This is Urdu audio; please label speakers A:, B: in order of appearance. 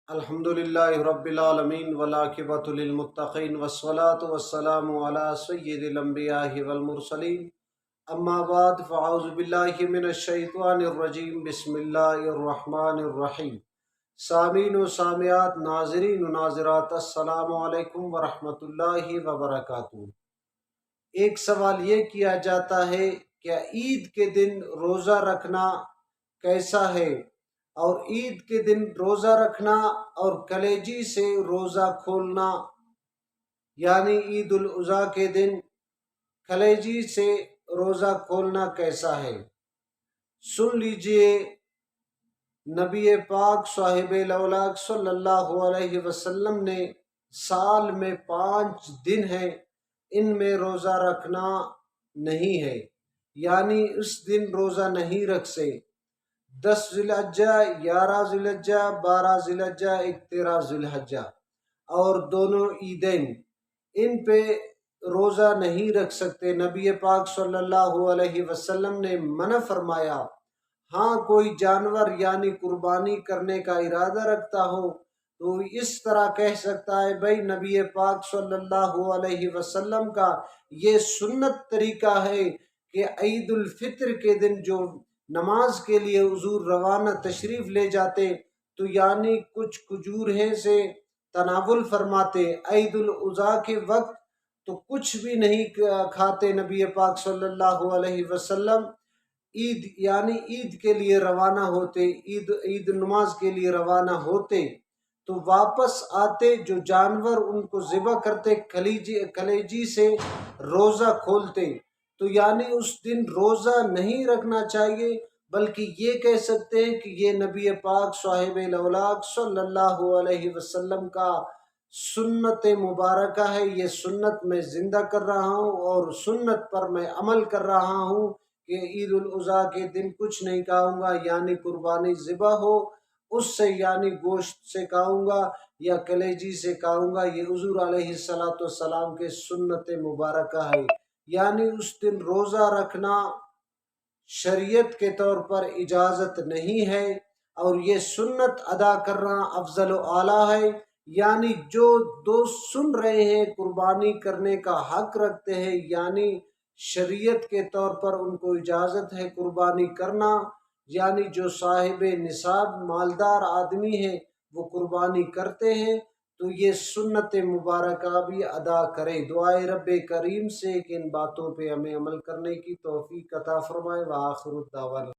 A: الحمدللہ رب العالمین والعاقبۃ للمتقین والصلاة والسلام علی سید الانبیاء والمرسلین اما بعد فاعوذ باللہ من الشیطان الرجیم بسم اللہ الرحمن الرحیم۔ سامعین و سامعات، ناظرین و ناظرات، السلام علیکم ورحمۃ اللہ وبرکاتہ۔ ایک سوال یہ کیا جاتا ہے کہ عید کے دن روزہ رکھنا کیسا ہے، اور عید کے دن روزہ رکھنا اور کلیجی سے روزہ کھولنا، یعنی عید الاضحیٰ کے دن کلیجی سے روزہ کھولنا کیسا ہے۔ سن لیجئے، نبی پاک صاحب الاولاق صلی اللہ علیہ وسلم نے سال میں 5 دن ہیں، ان میں روزہ رکھنا نہیں ہے، یعنی اس دن روزہ نہیں رکھ سے۔ 10 ذی الحجہ، 11 ذی الحجہ، 12 ذی الحجہ، 13 ذی الحجہ اور دونوں عیدین، ان پہ روزہ نہیں رکھ سکتے۔ نبی پاک صلی اللہ علیہ وسلم نے منع فرمایا۔ ہاں، کوئی جانور یعنی قربانی کرنے کا ارادہ رکھتا ہو تو اس طرح کہہ سکتا ہے، بھائی نبی پاک صلی اللہ علیہ وسلم کا یہ سنت طریقہ ہے کہ عید الفطر کے دن جو نماز کے لیے حضور روانہ تشریف لے جاتے تو یعنی کچھ کھجوریں سے تناول فرماتے۔ عید الاضحیٰ کے وقت تو کچھ بھی نہیں کھاتے نبی پاک صلی اللہ علیہ وسلم۔ عید کے لیے روانہ ہوتے، عید نماز کے لیے روانہ ہوتے تو واپس آتے، جو جانور ان کو ذبح کرتے کلیجی سے روزہ کھولتے، تو یعنی اس دن روزہ نہیں رکھنا چاہیے، بلکہ یہ کہہ سکتے ہیں کہ یہ نبی پاک صاحب الاولاق صلی اللہ علیہ وسلم کا سنت مبارکہ ہے۔ یہ سنت میں زندہ کر رہا ہوں اور سنت پر میں عمل کر رہا ہوں کہ عید الاضحیٰ کے دن کچھ نہیں کھاؤں گا، یعنی قربانی ذبح ہو اس سے، یعنی گوشت سے کھاؤں گا یا کلیجی سے کھاؤں گا۔ یہ حضور علیہ السلام کے سنت مبارکہ ہے، یعنی اس دن روزہ رکھنا شریعت کے طور پر اجازت نہیں ہے، اور یہ سنت ادا کرنا افضل و اعلیٰ ہے۔ یعنی جو دوست سن رہے ہیں قربانی کرنے کا حق رکھتے ہیں، یعنی شریعت کے طور پر ان کو اجازت ہے قربانی کرنا، یعنی جو صاحب نصاب مالدار آدمی ہیں وہ قربانی کرتے ہیں، تو یہ سنت مبارکہ بھی ادا کرے۔ دعائے رب کریم سے کہ ان باتوں پہ ہمیں عمل کرنے کی توفیق عطا فرمائے۔ وآخر الدعوانا